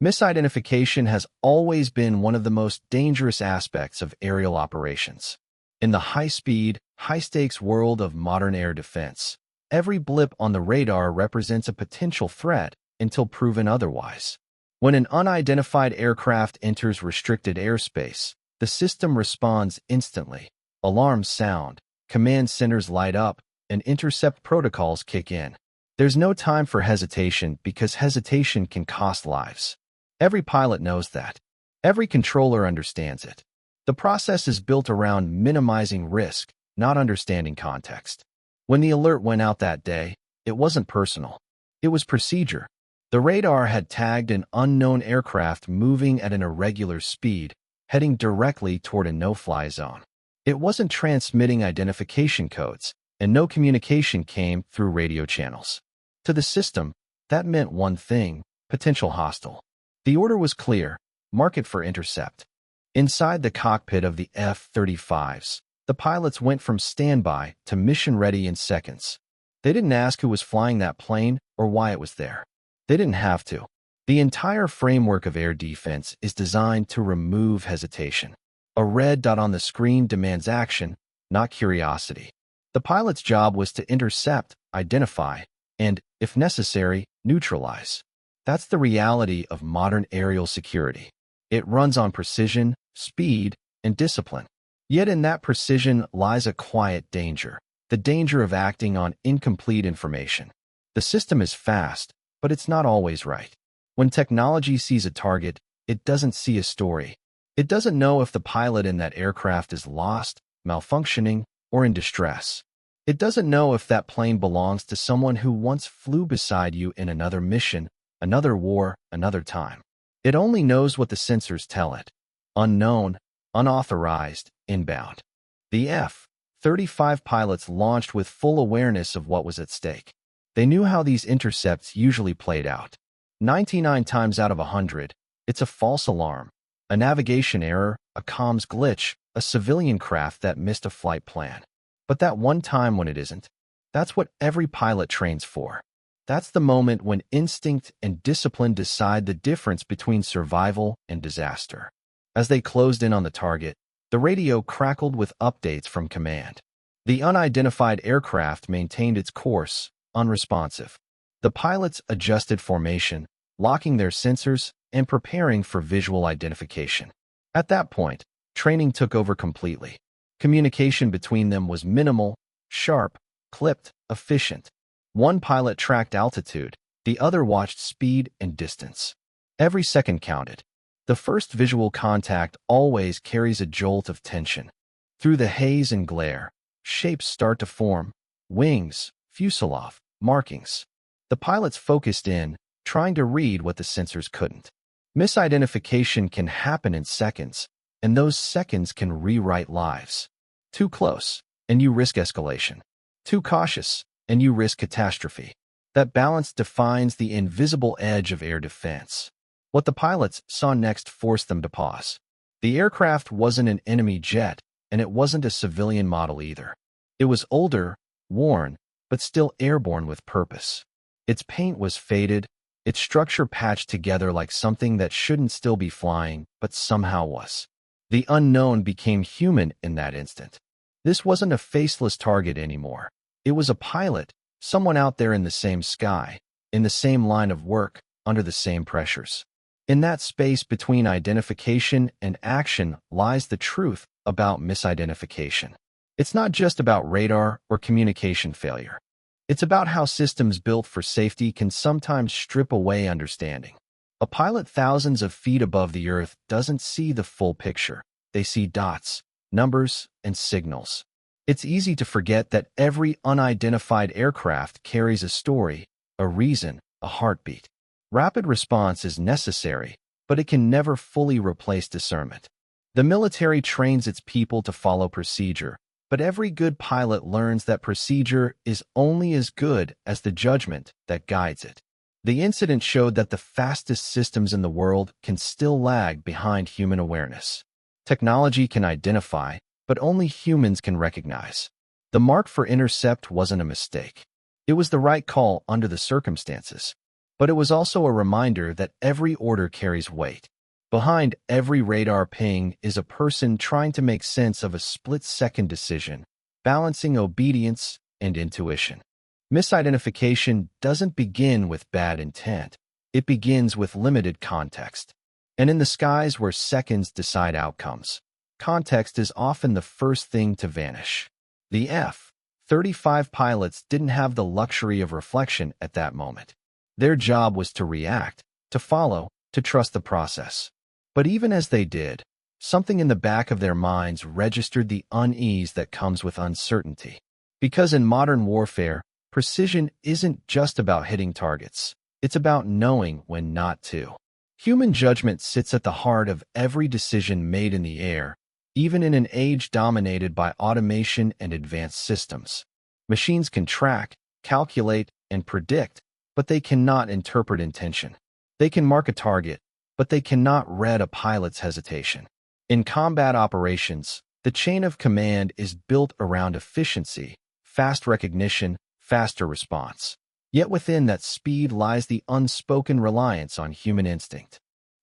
Misidentification has always been one of the most dangerous aspects of aerial operations. In the high-speed, high-stakes world of modern air defense, every blip on the radar represents a potential threat until proven otherwise. When an unidentified aircraft enters restricted airspace, the system responds instantly. Alarms sound, command centers light up, and intercept protocols kick in. There's no time for hesitation because hesitation can cost lives. Every pilot knows that. Every controller understands it. The process is built around minimizing risk, not understanding context. When the alert went out that day, it wasn't personal. It was procedure. The radar had tagged an unknown aircraft moving at an irregular speed, heading directly toward a no-fly zone. It wasn't transmitting identification codes, and no communication came through radio channels. To the system, that meant one thing: potential hostile. The order was clear: mark it for intercept. Inside the cockpit of the F-35s, the pilots went from standby to mission-ready in seconds. They didn't ask who was flying that plane or why it was there. They didn't have to. The entire framework of air defense is designed to remove hesitation. A red dot on the screen demands action, not curiosity. The pilot's job was to intercept, identify, and, if necessary, neutralize. That's the reality of modern aerial security. It runs on precision, speed, and discipline. Yet in that precision lies a quiet danger, the danger of acting on incomplete information. The system is fast, but it's not always right. When technology sees a target, it doesn't see a story. It doesn't know if the pilot in that aircraft is lost, malfunctioning, or in distress. It doesn't know if that plane belongs to someone who once flew beside you in another mission, another war, another time. It only knows what the sensors tell it: unknown, unauthorized, inbound. The F-35 pilots launched with full awareness of what was at stake. They knew how these intercepts usually played out. 99 times out of 100, it's a false alarm, a navigation error, a comms glitch, a civilian craft that missed a flight plan. But that one time when it isn't, that's what every pilot trains for. That's the moment when instinct and discipline decide the difference between survival and disaster. As they closed in on the target, the radio crackled with updates from command. The unidentified aircraft maintained its course, unresponsive. The pilots adjusted formation, locking their sensors and preparing for visual identification. At that point, training took over completely. Communication between them was minimal, sharp, clipped, efficient. One pilot tracked altitude, the other watched speed and distance. Every second counted. The first visual contact always carries a jolt of tension. Through the haze and glare, shapes start to form: wings, fuselage, markings. The pilots focused in, trying to read what the sensors couldn't. Misidentification can happen in seconds, and those seconds can rewrite lives. Too close, and you risk escalation. Too cautious, and you risk catastrophe. That balance defines the invisible edge of air defense. What the pilots saw next forced them to pause. The aircraft wasn't an enemy jet, and it wasn't a civilian model either. It was older, worn, but still airborne with purpose. Its paint was faded, its structure patched together like something that shouldn't still be flying, but somehow was. The unknown became human in that instant. This wasn't a faceless target anymore. It was a pilot, someone out there in the same sky, in the same line of work, under the same pressures. In that space between identification and action lies the truth about misidentification. It's not just about radar or communication failure. It's about how systems built for safety can sometimes strip away understanding. A pilot thousands of feet above the earth doesn't see the full picture. They see dots, numbers, and signals. It's easy to forget that every unidentified aircraft carries a story, a reason, a heartbeat. Rapid response is necessary, but it can never fully replace discernment. The military trains its people to follow procedure, but every good pilot learns that procedure is only as good as the judgment that guides it. The incident showed that the fastest systems in the world can still lag behind human awareness. Technology can identify, but only humans can recognize. The mark for intercept wasn't a mistake. It was the right call under the circumstances. But it was also a reminder that every order carries weight. Behind every radar ping is a person trying to make sense of a split-second decision, balancing obedience and intuition. Misidentification doesn't begin with bad intent. It begins with limited context. And in the skies where seconds decide outcomes, context is often the first thing to vanish. The F-35 pilots didn't have the luxury of reflection at that moment. Their job was to react, to follow, to trust the process. But even as they did, something in the back of their minds registered the unease that comes with uncertainty. Because in modern warfare, precision isn't just about hitting targets. It's about knowing when not to. Human judgment sits at the heart of every decision made in the air, even in an age dominated by automation and advanced systems. Machines can track, calculate, and predict, but they cannot interpret intention. They can mark a target, but they cannot read a pilot's hesitation. In combat operations, the chain of command is built around efficiency, fast recognition, faster response. Yet within that speed lies the unspoken reliance on human instinct.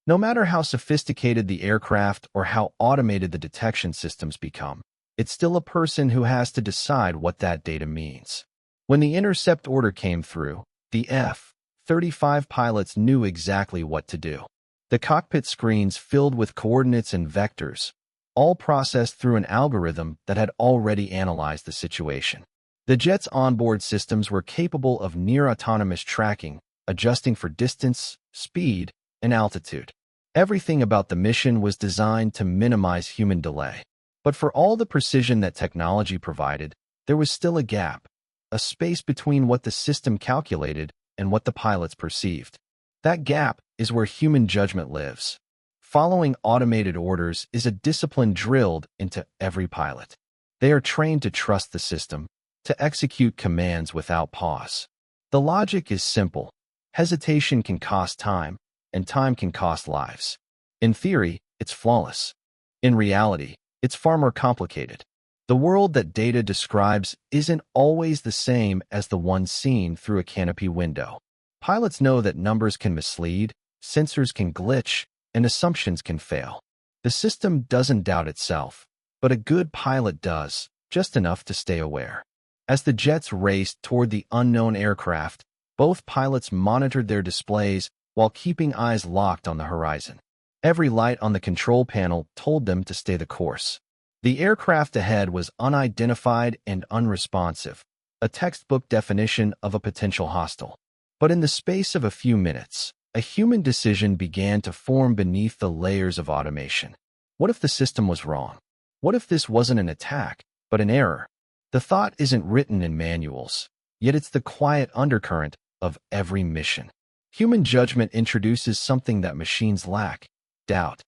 No matter how sophisticated the aircraft or how automated the detection systems become, it's still a person who has to decide what that data means. When the Intercept order came through, the F-35 pilots knew exactly what to do. The cockpit screens filled with coordinates and vectors, all processed through an algorithm that had already analyzed the situation. The jet's onboard systems were capable of near-autonomous tracking, adjusting for distance, speed, and altitude. Everything about the mission was designed to minimize human delay. But for all the precision that technology provided, there was still a gap, a space between what the system calculated and what the pilots perceived. That gap is where human judgment lives. Following automated orders is a discipline drilled into every pilot. They are trained to trust the system, to execute commands without pause. The logic is simple. Hesitation can cost time, and time can cost lives. In theory, it's flawless. In reality, it's far more complicated. The world that data describes isn't always the same as the one seen through a canopy window. Pilots know that numbers can mislead, sensors can glitch, and assumptions can fail. The system doesn't doubt itself, but a good pilot does, just enough to stay aware. As the jets raced toward the unknown aircraft, both pilots monitored their displays while keeping eyes locked on the horizon. Every light on the control panel told them to stay the course. The aircraft ahead was unidentified and unresponsive, a textbook definition of a potential hostile. But in the space of a few minutes, a human decision began to form beneath the layers of automation. What if the system was wrong? What if this wasn't an attack, but an error? The thought isn't written in manuals, yet it's the quiet undercurrent of every mission. Human judgment introduces something that machines lack: doubt.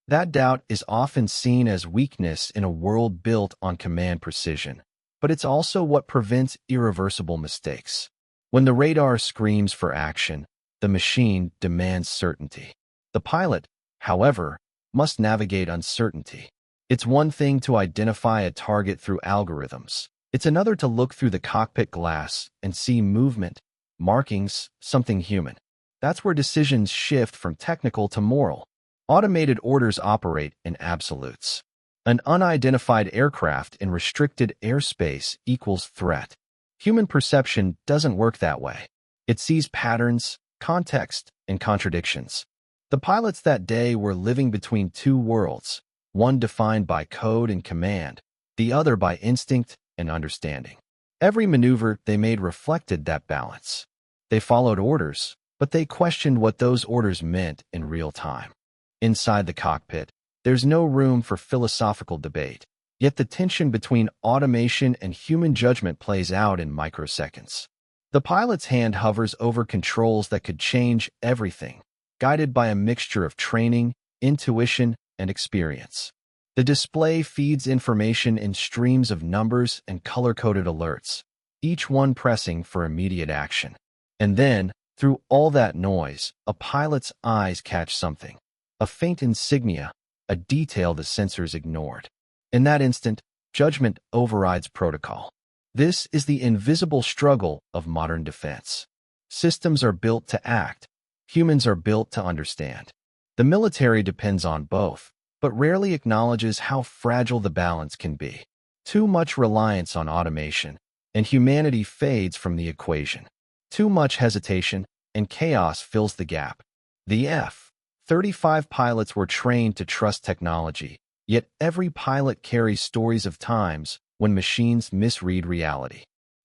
That doubt is often seen as weakness in a world built on command precision, but it's also what prevents irreversible mistakes. When the radar screams for action, the machine demands certainty. The pilot, however, must navigate uncertainty. It's one thing to identify a target through algorithms. It's another to look through the cockpit glass and see movement, markings, something human. That's where decisions shift from technical to moral. Automated orders operate in absolutes. An unidentified aircraft in restricted airspace equals threat. Human perception doesn't work that way. It sees patterns, context, and contradictions. The pilots that day were living between two worlds, one defined by code and command, the other by instinct and understanding. Every maneuver they made reflected that balance. They followed orders, but they questioned what those orders meant in real time. Inside the cockpit, there's no room for philosophical debate, yet the tension between automation and human judgment plays out in microseconds. The pilot's hand hovers over controls that could change everything, guided by a mixture of training, intuition, and experience. The display feeds information in streams of numbers and color-coded alerts, each one pressing for immediate action. And then, through all that noise, a pilot's eyes catch something. A faint insignia, a detail the sensors ignored. In that instant, judgment overrides protocol. This is the invisible struggle of modern defense. Systems are built to act. Humans are built to understand. The military depends on both, but rarely acknowledges how fragile the balance can be. Too much reliance on automation, and humanity fades from the equation. Too much hesitation, and chaos fills the gap. The F-35 pilots were trained to trust technology, yet every pilot carries stories of times when machines misread reality.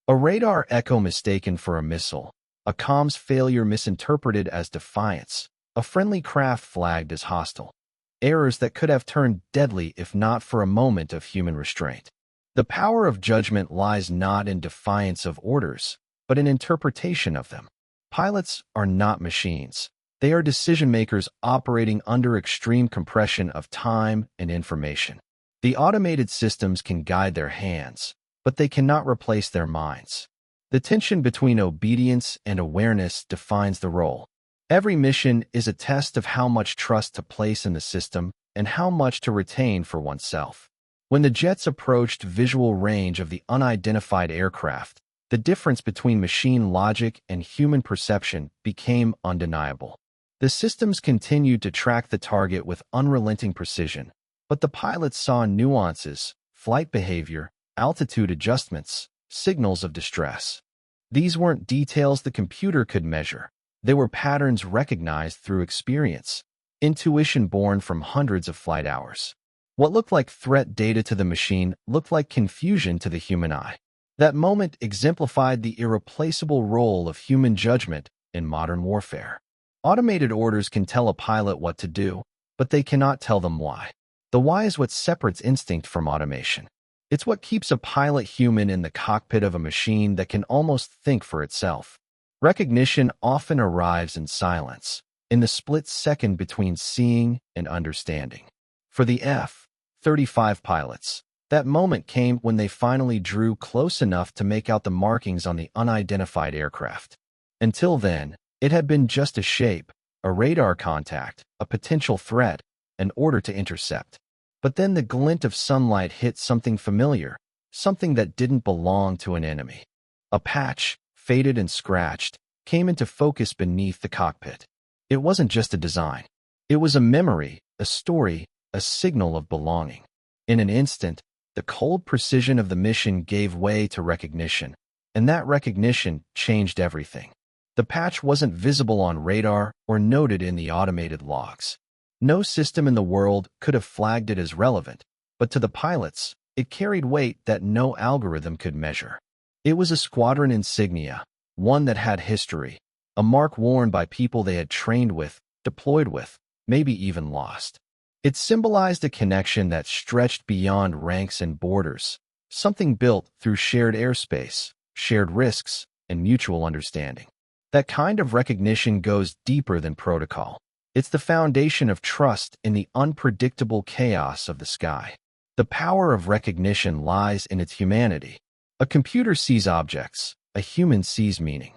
A radar echo mistaken for a missile, a comms failure misinterpreted as defiance, a friendly craft flagged as hostile. Errors that could have turned deadly if not for a moment of human restraint. The power of judgment lies not in defiance of orders, but in interpretation of them. Pilots are not machines. They are decision-makers operating under extreme compression of time and information. The automated systems can guide their hands, but they cannot replace their minds. The tension between obedience and awareness defines the role. Every mission is a test of how much trust to place in the system and how much to retain for oneself. When the jets approached visual range of the unidentified aircraft, the difference between machine logic and human perception became undeniable. The systems continued to track the target with unrelenting precision, but the pilots saw nuances, flight behavior, altitude adjustments, signals of distress. These weren't details the computer could measure. They were patterns recognized through experience, intuition born from hundreds of flight hours. What looked like threat data to the machine looked like confusion to the human eye. That moment exemplified the irreplaceable role of human judgment in modern warfare. Automated orders can tell a pilot what to do, but they cannot tell them why. The why is what separates instinct from automation. It's what keeps a pilot human in the cockpit of a machine that can almost think for itself. Recognition often arrives in silence, in the split second between seeing and understanding. For the F-35 pilots, that moment came when they finally drew close enough to make out the markings on the unidentified aircraft. Until then, it had been just a shape, a radar contact, a potential threat, an order to intercept. But then the glint of sunlight hit something familiar, something that didn't belong to an enemy. A patch, faded and scratched, came into focus beneath the cockpit. It wasn't just a design. It was a memory, a story, a signal of belonging. In an instant, the cold precision of the mission gave way to recognition, and that recognition changed everything. The patch wasn't visible on radar or noted in the automated logs. No system in the world could have flagged it as relevant, but to the pilots, it carried weight that no algorithm could measure. It was a squadron insignia, one that had history, a mark worn by people they had trained with, deployed with, maybe even lost. It symbolized a connection that stretched beyond ranks and borders, something built through shared airspace, shared risks, and mutual understanding. That kind of recognition goes deeper than protocol. It's the foundation of trust in the unpredictable chaos of the sky. The power of recognition lies in its humanity. A computer sees objects, a human sees meaning.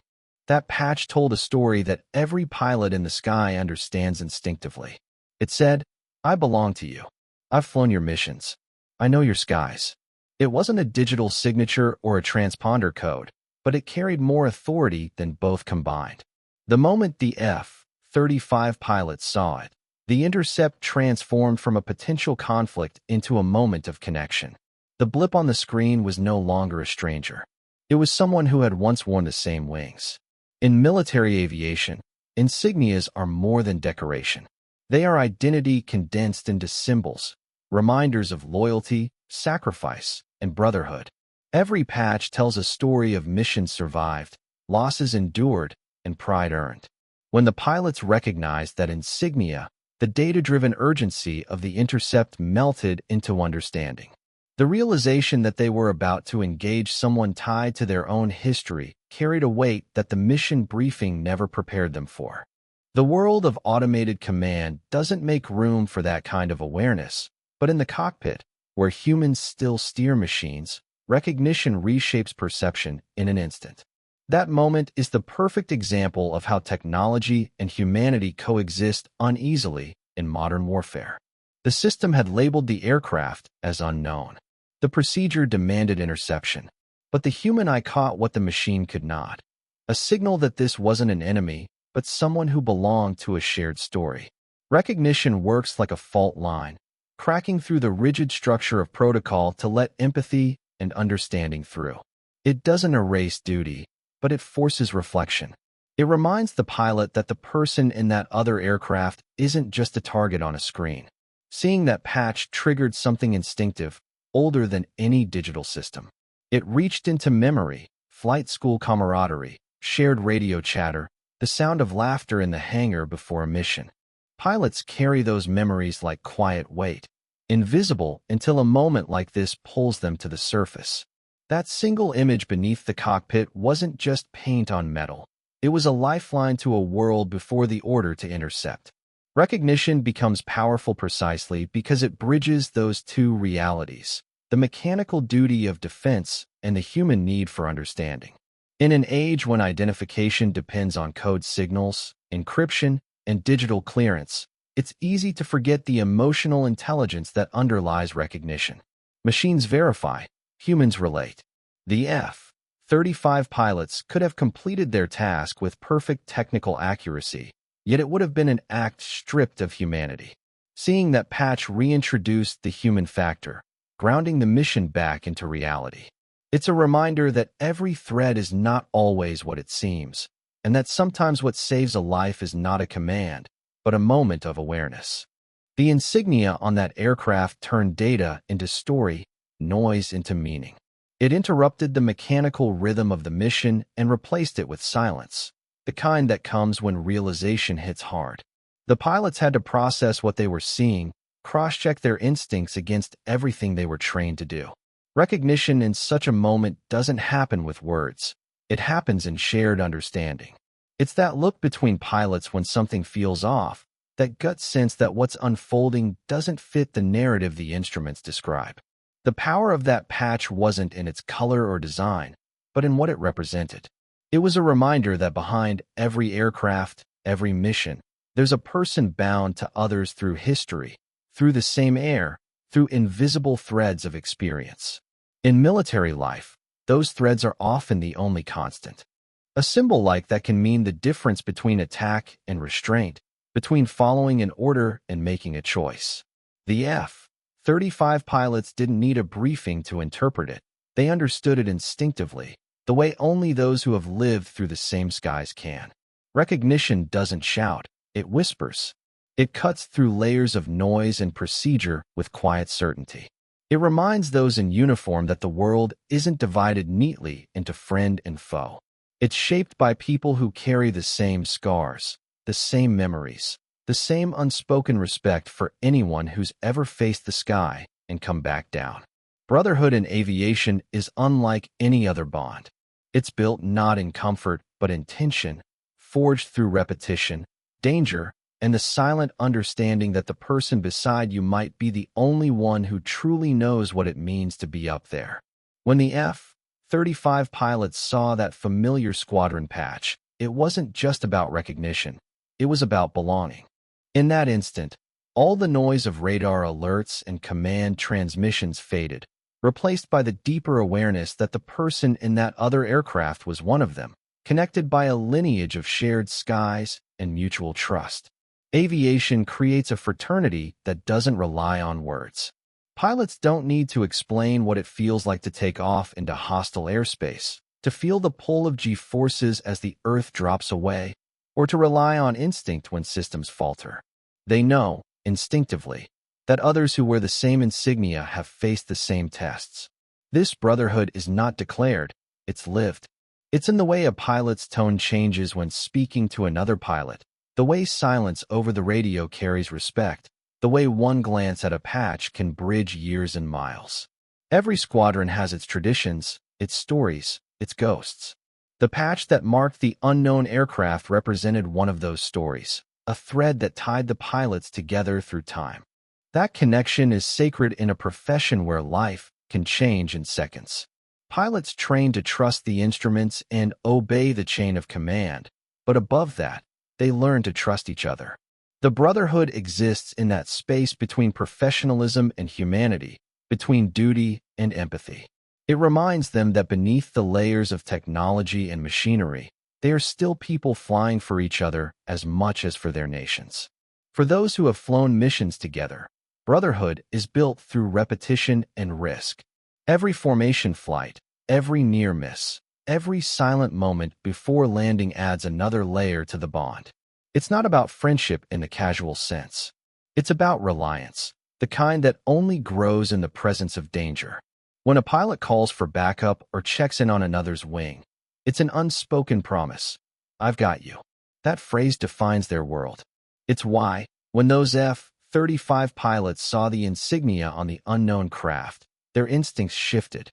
That patch told a story that every pilot in the sky understands instinctively. It said, "I belong to you. I've flown your missions. I know your skies." It wasn't a digital signature or a transponder code, but it carried more authority than both combined. The moment the F-35 pilots saw it, the Intercept transformed from a potential conflict into a moment of connection. The blip on the screen was no longer a stranger. It was someone who had once worn the same wings. In military aviation, insignias are more than decoration. They are identity condensed into symbols, reminders of loyalty, sacrifice, and brotherhood. Every patch tells a story of missions survived, losses endured, and pride earned. When the pilots recognized that insignia, the data-driven urgency of the Intercept melted into understanding. The realization that they were about to engage someone tied to their own history carried a weight that the mission briefing never prepared them for. The world of automated command doesn't make room for that kind of awareness, but in the cockpit, where humans still steer machines, recognition reshapes perception in an instant. That moment is the perfect example of how technology and humanity coexist uneasily in modern warfare. The system had labeled the aircraft as unknown. The procedure demanded interception, but the human eye caught what the machine could not. a signal that this wasn't an enemy, but someone who belonged to a shared story. Recognition works like a fault line, cracking through the rigid structure of protocol to let empathy and understanding through. It doesn't erase duty, but it forces reflection. It reminds the pilot that the person in that other aircraft isn't just a target on a screen. Seeing that patch triggered something instinctive, older than any digital system. It reached into memory, flight school camaraderie, shared radio chatter, the sound of laughter in the hangar before a mission. Pilots carry those memories like quiet weight, invisible until a moment like this pulls them to the surface. That single image beneath the cockpit wasn't just paint on metal. It was a lifeline to a world before the order to intercept. Recognition becomes powerful precisely because it bridges those two realities, the mechanical duty of defense and the human need for understanding. In an age when identification depends on code signals, encryption, and digital clearance, it's easy to forget the emotional intelligence that underlies recognition. Machines verify, humans relate. The F-35 pilots could have completed their task with perfect technical accuracy, yet it would have been an act stripped of humanity. Seeing that patch reintroduced the human factor, grounding the mission back into reality. It's a reminder that every threat is not always what it seems, and that sometimes what saves a life is not a command, but a moment of awareness. The insignia on that aircraft turned data into story, noise into meaning. It interrupted the mechanical rhythm of the mission and replaced it with silence, the kind that comes when realization hits hard. The pilots had to process what they were seeing, cross-check their instincts against everything they were trained to do. Recognition in such a moment doesn't happen with words. It happens in shared understanding. It's that look between pilots when something feels off, that gut sense that what's unfolding doesn't fit the narrative the instruments describe. The power of that patch wasn't in its color or design, but in what it represented. It was a reminder that behind every aircraft, every mission, there's a person bound to others through history, through the same air, through invisible threads of experience. In military life, those threads are often the only constant. A symbol like that can mean the difference between attack and restraint, between following an order and making a choice. The F-35 pilots didn't need a briefing to interpret it. They understood it instinctively, the way only those who have lived through the same skies can. Recognition doesn't shout, it whispers. It cuts through layers of noise and procedure with quiet certainty. It reminds those in uniform that the world isn't divided neatly into friend and foe. It's shaped by people who carry the same scars, the same memories, the same unspoken respect for anyone who's ever faced the sky and come back down. Brotherhood in aviation is unlike any other bond. It's built not in comfort, but in tension, forged through repetition, danger, and the silent understanding that the person beside you might be the only one who truly knows what it means to be up there. When the F-35 pilots saw that familiar squadron patch, it wasn't just about recognition, it was about belonging. In that instant, all the noise of radar alerts and command transmissions faded, replaced by the deeper awareness that the person in that other aircraft was one of them, connected by a lineage of shared skies and mutual trust. Aviation creates a fraternity that doesn't rely on words. Pilots don't need to explain what it feels like to take off into hostile airspace, to feel the pull of G-forces as the Earth drops away, or to rely on instinct when systems falter. They know, instinctively, that others who wear the same insignia have faced the same tests. This brotherhood is not declared, it's lived. It's in the way a pilot's tone changes when speaking to another pilot, the way silence over the radio carries respect, the way one glance at a patch can bridge years and miles. Every squadron has its traditions, its stories, its ghosts. The patch that marked the unknown aircraft represented one of those stories, a thread that tied the pilots together through time. That connection is sacred in a profession where life can change in seconds. Pilots train to trust the instruments and obey the chain of command, but above that, they learn to trust each other. The brotherhood exists in that space between professionalism and humanity, between duty and empathy. It reminds them that beneath the layers of technology and machinery, they are still people flying for each other as much as for their nations. For those who have flown missions together, brotherhood is built through repetition and risk. Every formation flight, every near miss, every silent moment before landing adds another layer to the bond. It's not about friendship in the casual sense. It's about reliance, the kind that only grows in the presence of danger. When a pilot calls for backup or checks in on another's wing, it's an unspoken promise. I've got you. That phrase defines their world. It's why, when those F-35 pilots saw the insignia on the unknown craft, their instincts shifted.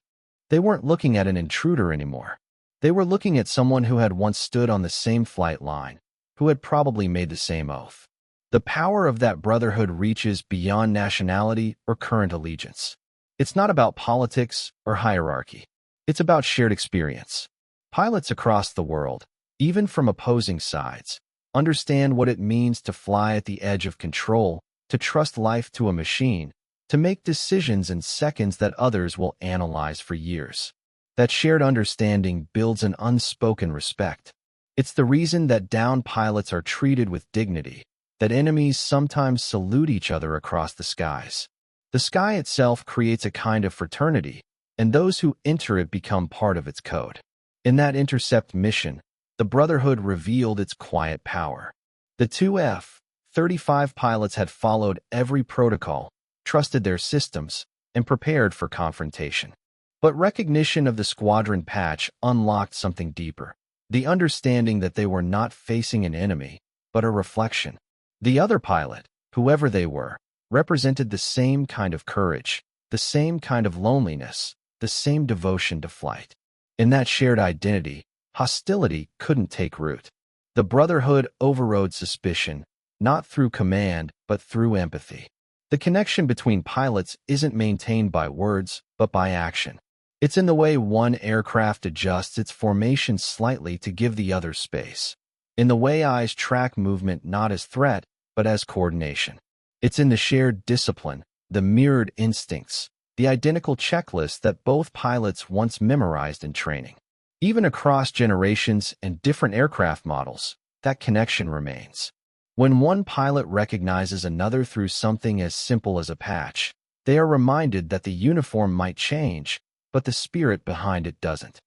They weren't looking at an intruder anymore. They were looking at someone who had once stood on the same flight line, who had probably made the same oath. The power of that brotherhood reaches beyond nationality or current allegiance. It's not about politics or hierarchy. It's about shared experience. Pilots across the world, even from opposing sides, understand what it means to fly at the edge of control, to trust life to a machine, to make decisions in seconds that others will analyze for years. That shared understanding builds an unspoken respect. It's the reason that downed pilots are treated with dignity, that enemies sometimes salute each other across the skies. The sky itself creates a kind of fraternity, and those who enter it become part of its code. In that Intercept mission, the Brotherhood revealed its quiet power. The two F-35 pilots had followed every protocol, trusted their systems, and prepared for confrontation. But recognition of the Squadron patch unlocked something deeper, the understanding that they were not facing an enemy, but a reflection. The other pilot, whoever they were, represented the same kind of courage, the same kind of loneliness, the same devotion to flight. In that shared identity, hostility couldn't take root. The Brotherhood overrode suspicion, not through command, but through empathy. The connection between pilots isn't maintained by words, but by action. It's in the way one aircraft adjusts its formation slightly to give the other space. In the way eyes track movement not as threat, but as coordination. It's in the shared discipline, the mirrored instincts, the identical checklist that both pilots once memorized in training. Even across generations and different aircraft models, that connection remains. When one pilot recognizes another through something as simple as a patch, they are reminded that the uniform might change, but the spirit behind it doesn't.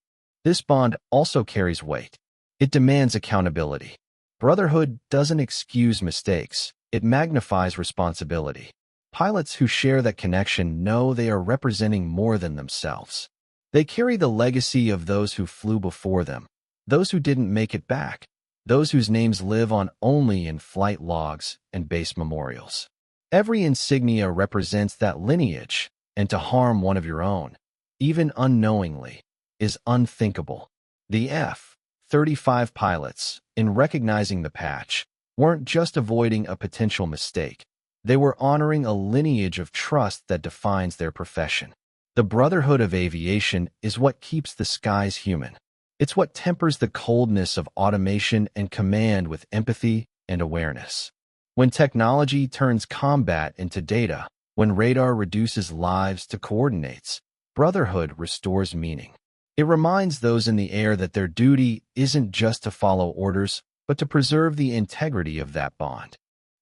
This bond also carries weight. It demands accountability. Brotherhood doesn't excuse mistakes. It magnifies responsibility. Pilots who share that connection know they are representing more than themselves. They carry the legacy of those who flew before them, those who didn't make it back, those whose names live on only in flight logs and base memorials. Every insignia represents that lineage, and to harm one of your own, even unknowingly, is unthinkable. The F-35 pilots, in recognizing the patch, weren't just avoiding a potential mistake. They were honoring a lineage of trust that defines their profession. The brotherhood of aviation is what keeps the skies human. It's what tempers the coldness of automation and command with empathy and awareness. When technology turns combat into data, when radar reduces lives to coordinates, brotherhood restores meaning. It reminds those in the air that their duty isn't just to follow orders, but to preserve the integrity of that bond.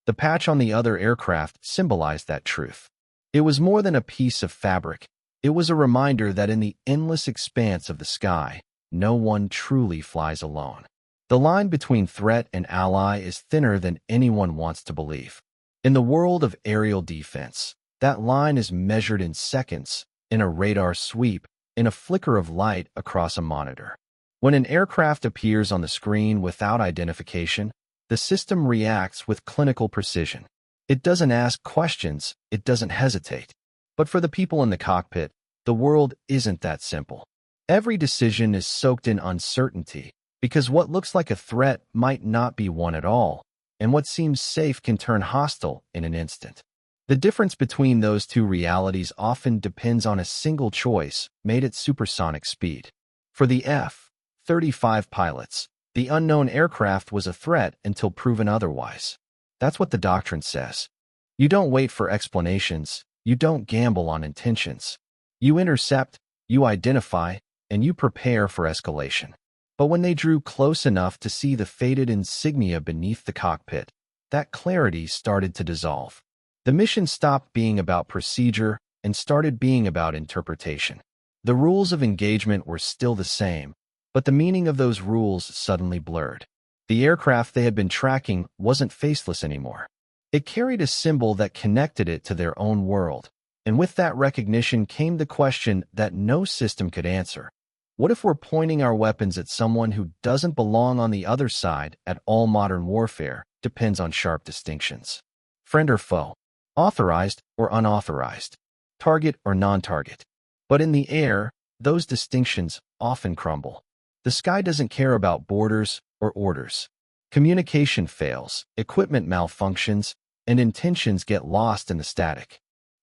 The patch on the other aircraft symbolized that truth. It was more than a piece of fabric. It was a reminder that in the endless expanse of the sky, no one truly flies alone. The line between threat and ally is thinner than anyone wants to believe. In the world of aerial defense, that line is measured in seconds, in a radar sweep, in a flicker of light across a monitor. When an aircraft appears on the screen without identification, the system reacts with clinical precision. It doesn't ask questions, it doesn't hesitate. But for the people in the cockpit, the world isn't that simple. Every decision is soaked in uncertainty, because what looks like a threat might not be one at all, and what seems safe can turn hostile in an instant. The difference between those two realities often depends on a single choice made at supersonic speed. For the F-35 pilots, the unknown aircraft was a threat until proven otherwise. That's what the doctrine says. You don't wait for explanations, you don't gamble on intentions. You intercept, you identify, and you prepare for escalation. But when they drew close enough to see the faded insignia beneath the cockpit, that clarity started to dissolve. The mission stopped being about procedure and started being about interpretation. The rules of engagement were still the same, but the meaning of those rules suddenly blurred. The aircraft they had been tracking wasn't faceless anymore. It carried a symbol that connected it to their own world, and with that recognition came the question that no system could answer. What if we're pointing our weapons at someone who doesn't belong on the other side? At all modern warfare depends on sharp distinctions. Friend or foe, authorized or unauthorized, target or non-target. But in the air, those distinctions often crumble. The sky doesn't care about borders or orders. Communication fails, equipment malfunctions, and intentions get lost in the static.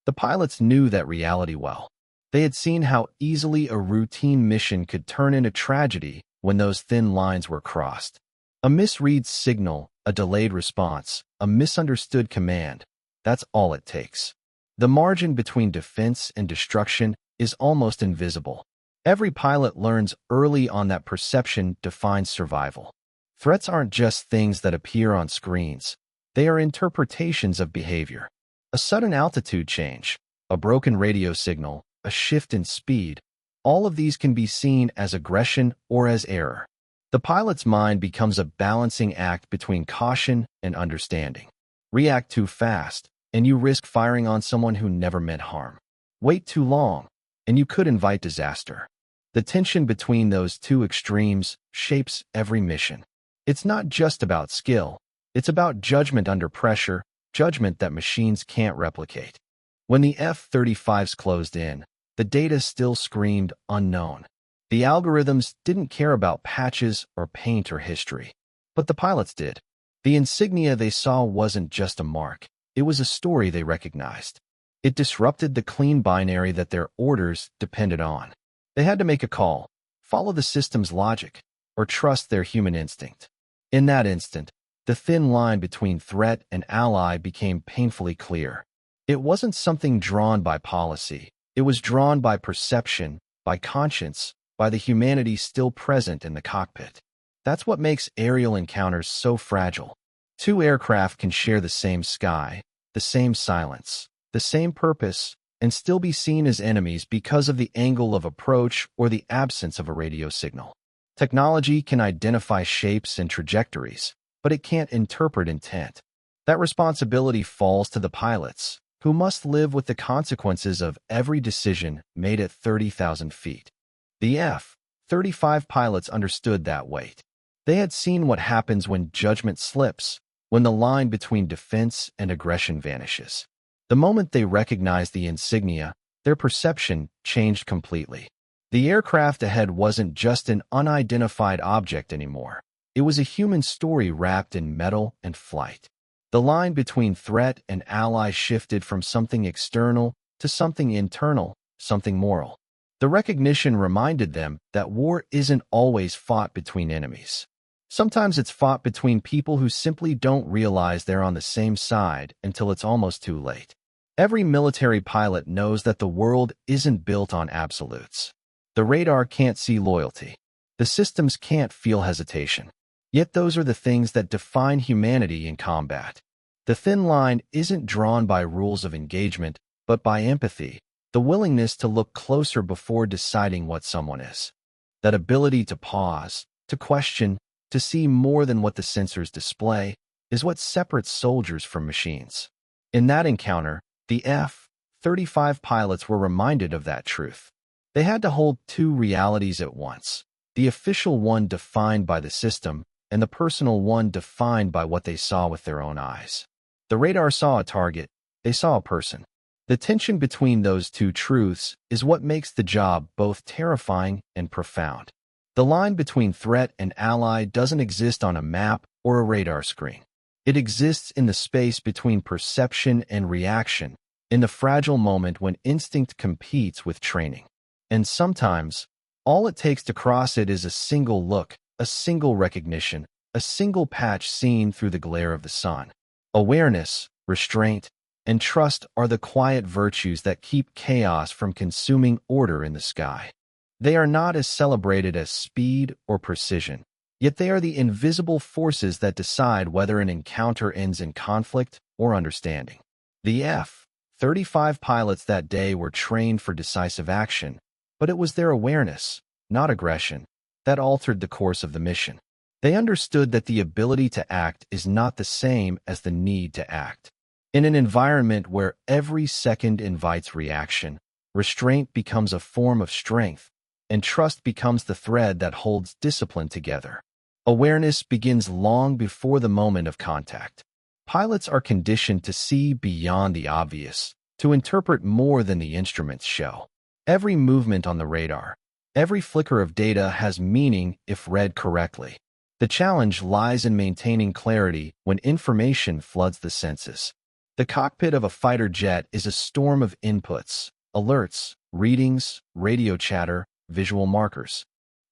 The pilots knew that reality well. They had seen how easily a routine mission could turn into tragedy when those thin lines were crossed. A misread signal, a delayed response, a misunderstood command. That's all it takes. The margin between defense and destruction is almost invisible. Every pilot learns early on that perception defines survival. Threats aren't just things that appear on screens. They are interpretations of behavior. A sudden altitude change, a broken radio signal, a shift in speed, all of these can be seen as aggression or as error. The pilot's mind becomes a balancing act between caution and understanding. React too fast, and you risk firing on someone who never meant harm. Wait too long, and you could invite disaster. The tension between those two extremes shapes every mission. It's not just about skill, it's about judgment under pressure, judgment that machines can't replicate. When the F-35s closed in, the data still screamed unknown. The algorithms didn't care about patches or paint or history, but the pilots did. The insignia they saw wasn't just a mark, it was a story they recognized. It disrupted the clean binary that their orders depended on. They had to make a call, follow the system's logic, or trust their human instinct. In that instant, the thin line between threat and ally became painfully clear. It wasn't something drawn by policy. It was drawn by perception, by conscience, by the humanity still present in the cockpit. That's what makes aerial encounters so fragile. Two aircraft can share the same sky, the same silence, the same purpose, and still be seen as enemies because of the angle of approach or the absence of a radio signal. Technology can identify shapes and trajectories, but it can't interpret intent. That responsibility falls to the pilots, who must live with the consequences of every decision made at 30,000 feet. The F-35 pilots understood that weight. They had seen what happens when judgment slips, when the line between defense and aggression vanishes. The moment they recognized the insignia, their perception changed completely. The aircraft ahead wasn't just an unidentified object anymore. It was a human story wrapped in metal and flight. The line between threat and ally shifted from something external to something internal, something moral. The recognition reminded them that war isn't always fought between enemies. Sometimes it's fought between people who simply don't realize they're on the same side until it's almost too late. Every military pilot knows that the world isn't built on absolutes. The radar can't see loyalty. The systems can't feel hesitation. Yet those are the things that define humanity in combat. The thin line isn't drawn by rules of engagement, but by empathy, the willingness to look closer before deciding what someone is. That ability to pause, to question, to see more than what the sensors display, is what separates soldiers from machines. In that encounter, the F-35 pilots were reminded of that truth. They had to hold two realities at once, the official one defined by the system, and the personal one defined by what they saw with their own eyes. The radar saw a target, they saw a person. The tension between those two truths is what makes the job both terrifying and profound. The line between threat and ally doesn't exist on a map or a radar screen. It exists in the space between perception and reaction, in the fragile moment when instinct competes with training. And sometimes, all it takes to cross it is a single look, a single recognition, a single patch seen through the glare of the sun. Awareness, restraint, and trust are the quiet virtues that keep chaos from consuming order in the sky. They are not as celebrated as speed or precision, yet they are the invisible forces that decide whether an encounter ends in conflict or understanding. The F-35 pilots that day were trained for decisive action, but it was their awareness, not aggression, that altered the course of the mission. They understood that the ability to act is not the same as the need to act. In an environment where every second invites reaction, restraint becomes a form of strength, and trust becomes the thread that holds discipline together. Awareness begins long before the moment of contact. Pilots are conditioned to see beyond the obvious, to interpret more than the instruments show. Every movement on the radar, every flicker of data has meaning if read correctly. The challenge lies in maintaining clarity when information floods the senses. The cockpit of a fighter jet is a storm of inputs, alerts, readings, radio chatter, visual markers.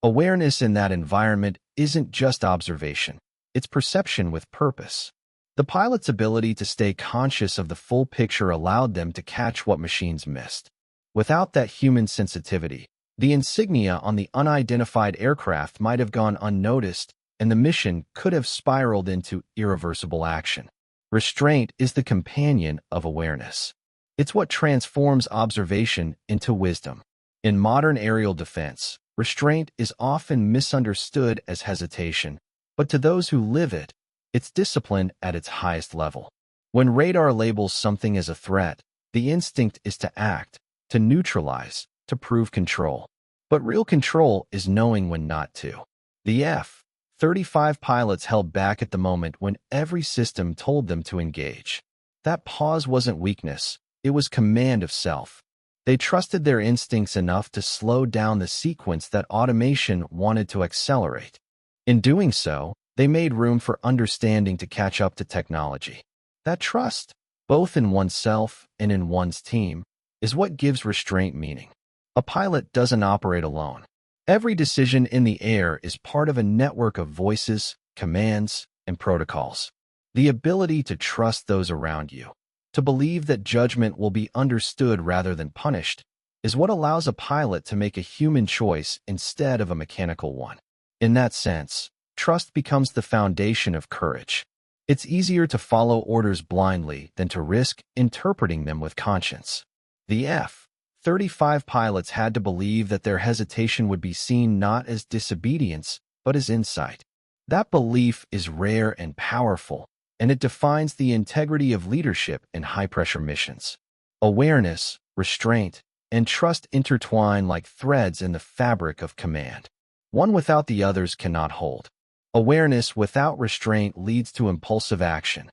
Awareness in that environment isn't just observation, it's perception with purpose. The pilot's ability to stay conscious of the full picture allowed them to catch what machines missed. Without that human sensitivity, the insignia on the unidentified aircraft might have gone unnoticed, and the mission could have spiraled into irreversible action. Restraint is the companion of awareness. It's what transforms observation into wisdom. In modern aerial defense, restraint is often misunderstood as hesitation, but to those who live it, it's discipline at its highest level. When radar labels something as a threat, the instinct is to act, to neutralize, to prove control. But real control is knowing when not to. The F-35 pilots held back at the moment when every system told them to engage. That pause wasn't weakness, it was command of self. They trusted their instincts enough to slow down the sequence that automation wanted to accelerate. In doing so, they made room for understanding to catch up to technology. That trust, both in oneself and in one's team, is what gives restraint meaning. A pilot doesn't operate alone. Every decision in the air is part of a network of voices, commands, and protocols. The ability to trust those around you, to believe that judgment will be understood rather than punished, is what allows a pilot to make a human choice instead of a mechanical one. In that sense, trust becomes the foundation of courage. It's easier to follow orders blindly than to risk interpreting them with conscience. The F-35 pilots had to believe that their hesitation would be seen not as disobedience, but as insight. That belief is rare and powerful, and it defines the integrity of leadership in high-pressure missions. Awareness, restraint, and trust intertwine like threads in the fabric of command. One without the others cannot hold. Awareness without restraint leads to impulsive action.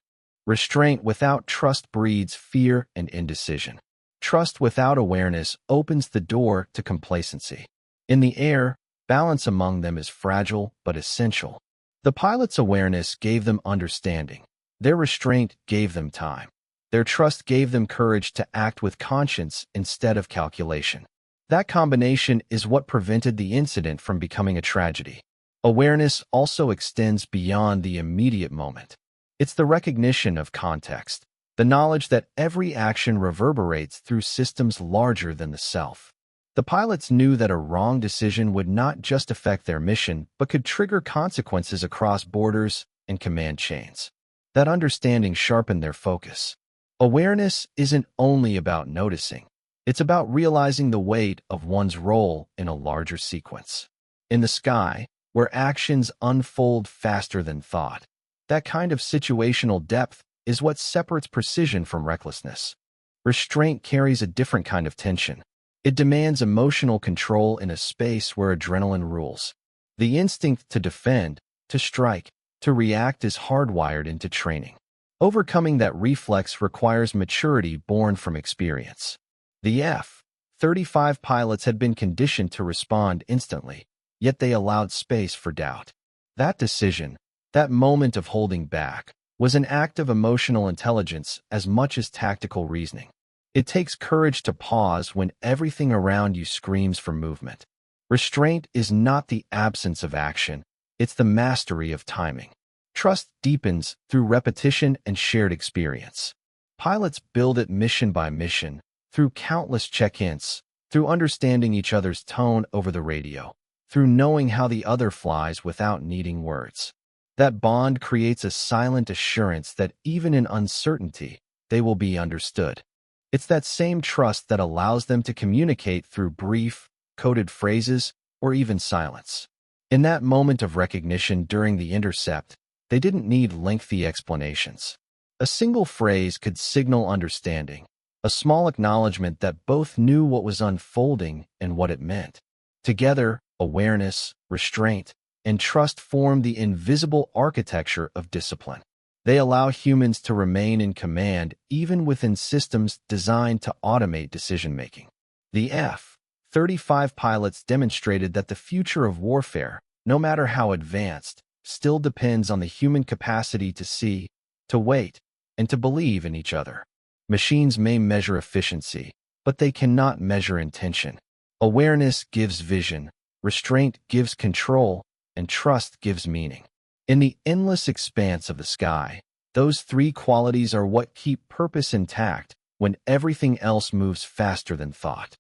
Restraint without trust breeds fear and indecision. Trust without awareness opens the door to complacency. In the air, balance among them is fragile but essential. The pilot's awareness gave them understanding. Their restraint gave them time. Their trust gave them courage to act with conscience instead of calculation. That combination is what prevented the incident from becoming a tragedy. Awareness also extends beyond the immediate moment. It's the recognition of context, the knowledge that every action reverberates through systems larger than the self. The pilots knew that a wrong decision would not just affect their mission, but could trigger consequences across borders and command chains. That understanding sharpened their focus. Awareness isn't only about noticing. It's about realizing the weight of one's role in a larger sequence. In the sky, where actions unfold faster than thought, that kind of situational depth is what separates precision from recklessness. Restraint carries a different kind of tension. It demands emotional control in a space where adrenaline rules. The instinct to defend, to strike, to react is hardwired into training. Overcoming that reflex requires maturity born from experience. The F-35 pilots had been conditioned to respond instantly, yet they allowed space for doubt. That decision, that moment of holding back, was an act of emotional intelligence as much as tactical reasoning. It takes courage to pause when everything around you screams for movement. Restraint is not the absence of action, it's the mastery of timing. Trust deepens through repetition and shared experience. Pilots build it mission by mission, through countless check-ins, through understanding each other's tone over the radio, through knowing how the other flies without needing words. That bond creates a silent assurance that even in uncertainty, they will be understood. It's that same trust that allows them to communicate through brief, coded phrases, or even silence. In that moment of recognition during the intercept, they didn't need lengthy explanations. A single phrase could signal understanding, a small acknowledgement that both knew what was unfolding and what it meant. Together, awareness, restraint, and trust form the invisible architecture of discipline. They allow humans to remain in command even within systems designed to automate decision-making. The F-35 pilots demonstrated that the future of warfare, no matter how advanced, still depends on the human capacity to see, to wait, and to believe in each other. Machines may measure efficiency, but they cannot measure intention. Awareness gives vision, restraint gives control, and trust gives meaning. In the endless expanse of the sky, those three qualities are what keep purpose intact when everything else moves faster than thought.